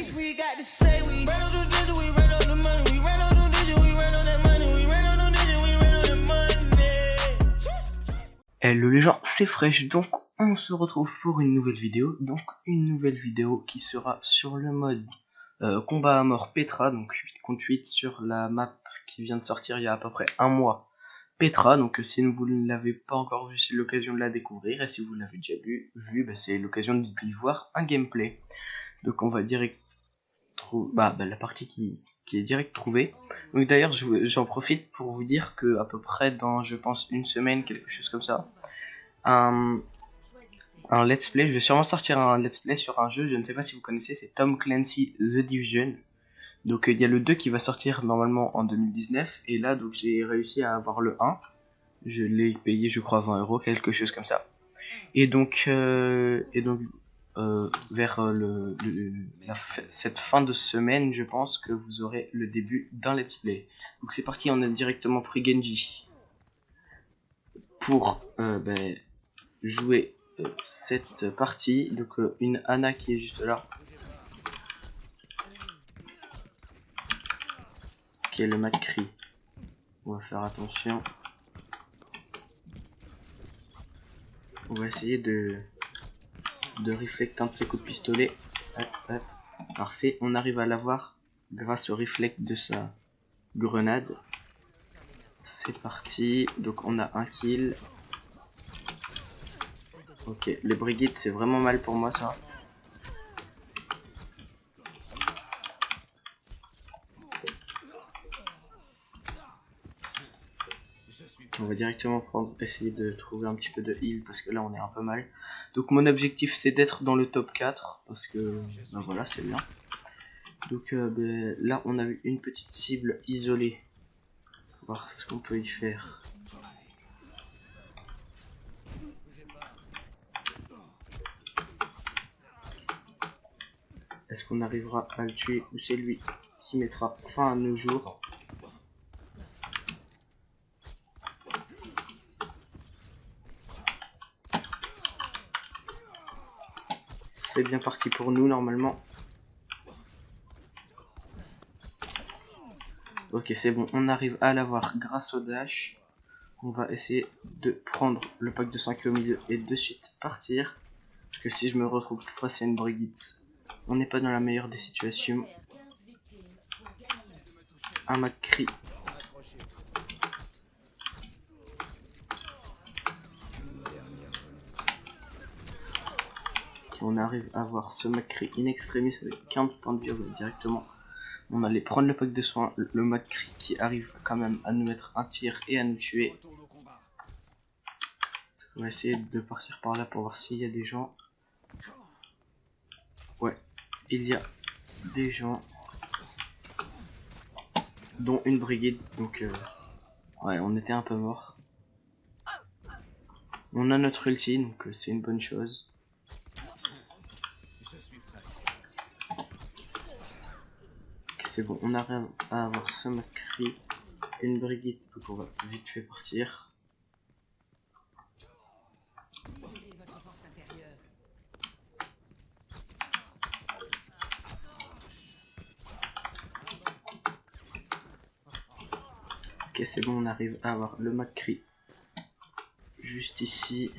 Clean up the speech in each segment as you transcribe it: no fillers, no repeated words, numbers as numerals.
least we got to say we ran on the digit, we ran on the money, we ran on the digit, we ran on that money, we ran on the digit, we ran on that money. Hello les gens, c'est Fresh, donc on se retrouve pour une nouvelle vidéo, qui sera sur le mode combat à mort Petra, donc 8 contre 8 sur la map qui vient de sortir il y a à peu près un mois, Petra. Donc si vous ne l'avez pas encore vu, c'est l'occasion de la découvrir, et si vous l'avez déjà vu, c'est l'occasion d'y voir un gameplay. Donc on va direct la partie qui est direct trouvée. Donc d'ailleurs j'en profite pour vous dire que à peu près dans, je pense, une semaine, quelque chose comme ça, un let's play, je vais sûrement sortir un let's play sur un jeu, je ne sais pas si vous connaissez, c'est Tom Clancy The Division. Donc il y a le 2 qui va sortir normalement en 2019, et là donc j'ai réussi à avoir le 1, je l'ai payé je crois 20 €, quelque chose comme ça. Et donc vers cette fin de semaine, je pense que vous aurez le début d'un let's play. Donc c'est parti, on a directement pris Genji pour jouer cette partie. Donc une Ana qui est juste là, qui est le McCree. On va faire attention. On va essayer de reflecter un de ses coups de pistolet. Hop, hop. Parfait, on arrive à l'avoir grâce au reflect de sa grenade. C'est parti, donc on a un kill. Ok, les Brigitte c'est vraiment mal pour moi ça. On va directement essayer de trouver un petit peu de heal parce que là on est un peu mal. Donc mon objectif c'est d'être dans le top 4 parce que voilà, c'est bien. Donc là on a eu une petite cible isolée. On va voir ce qu'on peut y faire. Est-ce qu'on arrivera à le tuer, ou c'est lui qui mettra fin à nos jours? C'est bien parti pour nous normalement. Ok, c'est bon, on arrive à l'avoir grâce au dash. On va essayer de prendre le pack de 5 au milieu et de suite partir. Parce que si je me retrouve face à une Brigitte, on n'est pas dans la meilleure des situations. Un McCree. On arrive à avoir ce McCree in extremis avec 15 points de vie directement. On allait prendre le pack de soins, le McCree qui arrive quand même à nous mettre un tir et à nous tuer. On va essayer de partir par là pour voir s'il y a des gens. Ouais, il y a des gens, dont une brigade, donc ouais, on était un peu mort. On a notre ulti, donc c'est une bonne chose. C'est bon, on arrive à avoir ce McCree, une brigade, donc on va vite fait partir. Ok, c'est bon, on arrive à avoir le McCree juste ici.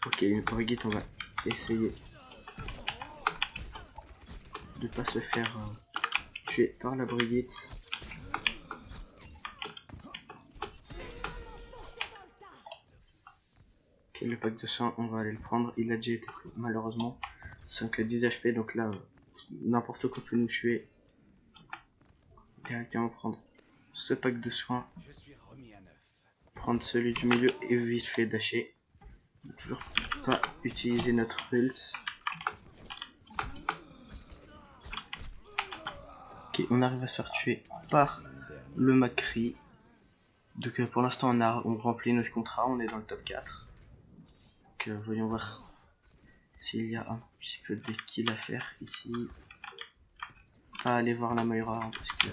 Ok, une brigade, on va essayer de pas se faire tuer par la brigade. Ok, le pack de soins, on va aller le prendre. Il a déjà été pris malheureusement. 5-10 HP, donc là n'importe quoi peut nous tuer. Directement prendre ce pack de soins, prendre celui du milieu et vite fait dasher. On va toujours pas utiliser notre ult. Ok, on arrive à se faire tuer par le McCree. Donc pour l'instant on remplit notre contrat, on est dans le top 4. Donc voyons voir s'il y a un petit peu de kills à faire ici. Pas aller voir la Moira parce que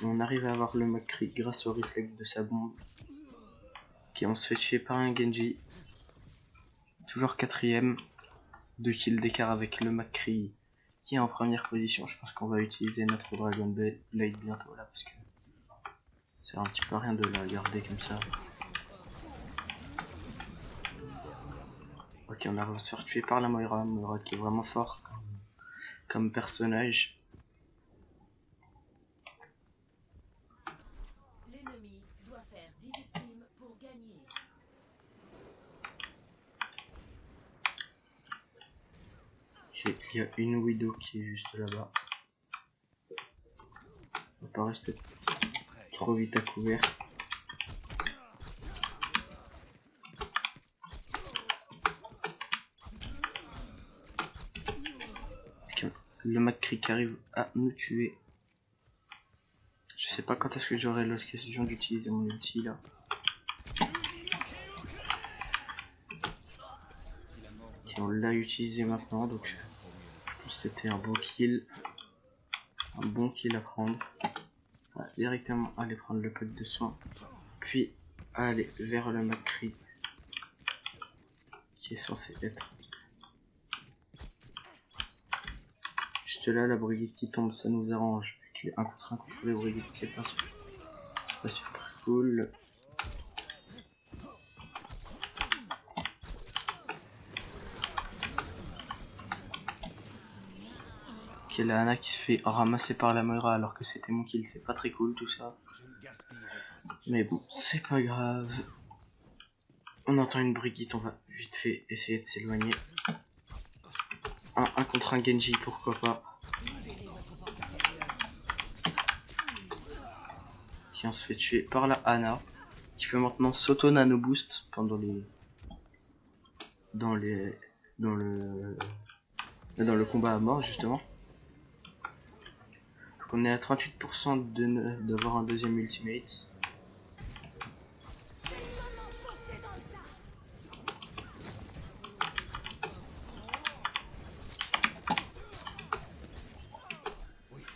on arrive à avoir le McCree grâce au réflexe de sa bombe. Ok, on se fait tuer par un Genji. Toujours 4ème. 2 kills d'écart avec le McCree qui est en première position. Je pense qu'on va utiliser notre Dragon Blade bientôt là parce que ça sert un petit peu à rien de la garder comme ça. Ok, on arrive à se faire tuer par la Moira qui est vraiment fort comme personnage. L'ennemi doit faire 10 victimes pour gagner. Il y a une Widow qui est juste là-bas. On va pas rester trop vite à couvert. Le McCree qui arrive à nous tuer. Je sais pas quand est-ce que j'aurai l'occasion d'utiliser mon ulti là. Et on l'a utilisé maintenant, donc je pense que c'était un bon kill. Un bon kill à prendre. On va directement aller prendre le pack de soins. Puis aller vers le McCree qui est censé être juste là. La Brigitte qui tombe, ça nous arrange. Puis un contre un contre les Brigitte, c'est pas super cool. Ok, la Ana qui se fait ramasser par la Moira alors que c'était mon kill, c'est pas très cool tout ça. Mais bon, c'est pas grave. On entend une Brigitte, on va vite fait essayer de s'éloigner. Un contre un Genji, pourquoi pas. Qui on se fait tuer par la Ana, qui peut maintenant s'auto-nano boost pendant dans le combat à mort justement. Donc on est à 38% d'avoir un deuxième ultimate.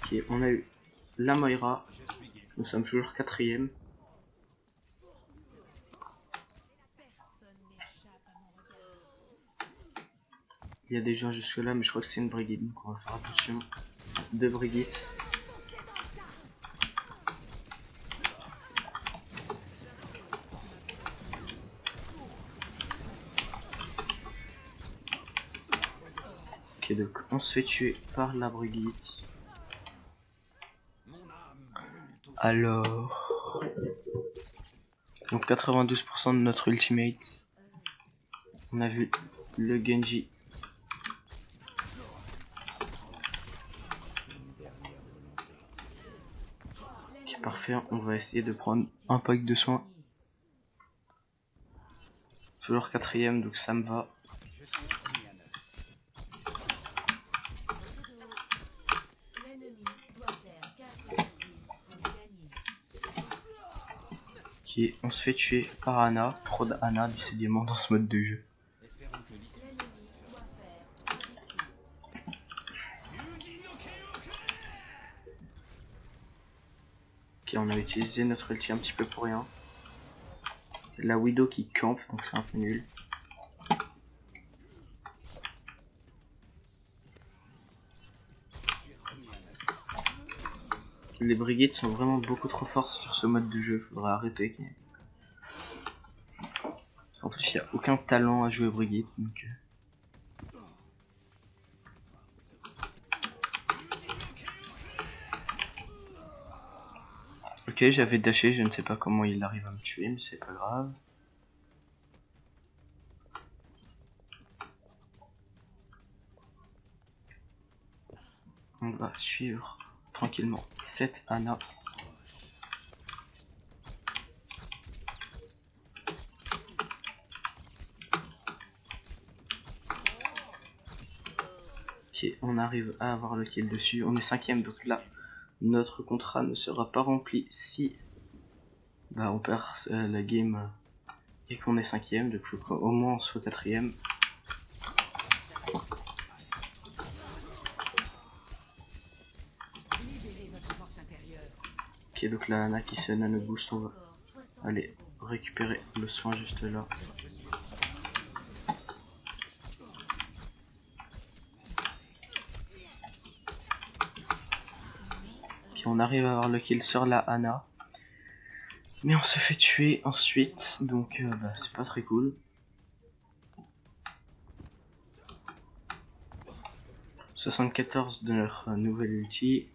Ok, on a eu la Moira. Nous sommes toujours 4ème. Il y a des gens jusque là, mais je crois que c'est une Brigitte, donc on va faire attention. 2 Brigitte. Ok, donc on se fait tuer par la Brigitte. Alors, donc 92% de notre ultimate. On a vu le Genji. Ok, parfait, on va essayer de prendre un pack de soins. Toujours 4ème, donc ça me va. Ok, on se fait tuer par Ana, trop d'Ana décidément dans ce mode de jeu. Ok, on a utilisé notre ulti un petit peu pour rien. La Widow qui campe, donc c'est un peu nul. Les Brigitte sont vraiment beaucoup trop fortes sur ce mode de jeu, faudrait arrêter. En plus, il n'y a aucun talent à jouer Brigitte, donc... Ok, j'avais dashé, je ne sais pas comment il arrive à me tuer, mais c'est pas grave. On va suivre tranquillement cette Ana. Ok, on arrive à avoir le kill dessus. On est 5ème, donc là, notre contrat ne sera pas rempli si on perd la game et qu'on est 5ème. Donc il faut qu'au moins on soit 4ème. Ok, donc la Ana qui se nano boost, on va aller récupérer le soin juste là. Puis on arrive à avoir le kill sur la Ana. Mais on se fait tuer ensuite, donc bah, c'est pas très cool. « 74 de leur nouvelle ulti.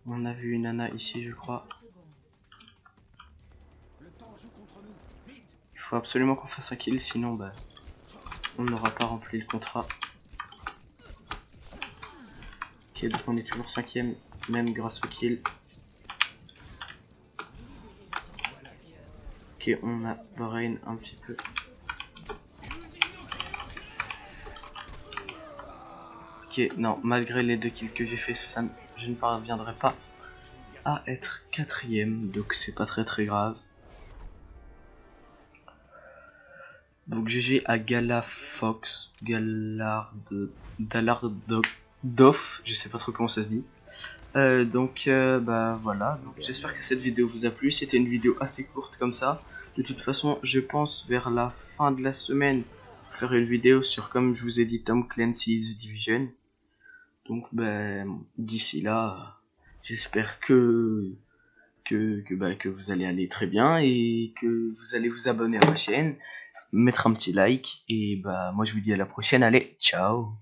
On a vu une Ana ici, je crois. Il faut absolument qu'on fasse un kill, sinon bah, on n'aura pas rempli le contrat. Ok, donc on est toujours 5ème, même grâce au kill. Ok, on a brain un petit peu. Ok, non, malgré les 2 kills que j'ai fait, ça, je ne parviendrai pas à être 4ème, donc c'est pas très grave. Donc GG à Galafox, Dalardoff, je sais pas trop comment ça se dit. Bah voilà, donc j'espère que cette vidéo vous a plu. C'était une vidéo assez courte comme ça. De toute façon, je pense vers la fin de la semaine faire une vidéo sur, comme je vous ai dit, Tom Clancy's The Division. Donc d'ici là, j'espère que vous allez aller très bien et que vous allez vous abonner à ma chaîne, mettre un petit like et bah moi je vous dis à la prochaine. Allez, ciao.